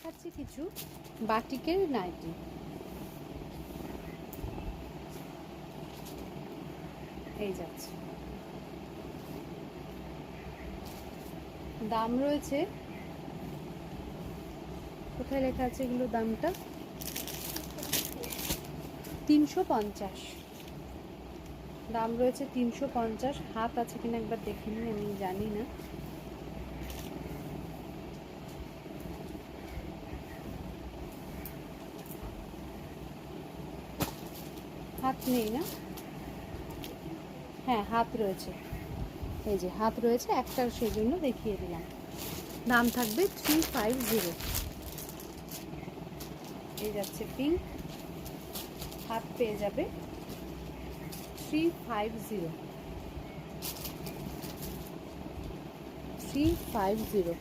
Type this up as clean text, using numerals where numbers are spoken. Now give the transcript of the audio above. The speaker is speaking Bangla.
দেখাচ্ছি কিছু বাটিকের নাইটি। এই যাচ্ছে, দাম রয়েছে, কোথায় লেখা আছে এগুলো দামটা, 350 দাম রয়েছে 350। হাত আছে কিনা একবার দেখে নিই, আমি জানি না। হাত নেই না? হ্যাঁ হাত রয়েছে, এই যে হাত রয়েছে একটা, সেই জন্য দেখিয়ে দিলাম। দাম থাকবে 350। এই যাচ্ছে পিঙ্ক, হাত পেয়ে যাবে 350।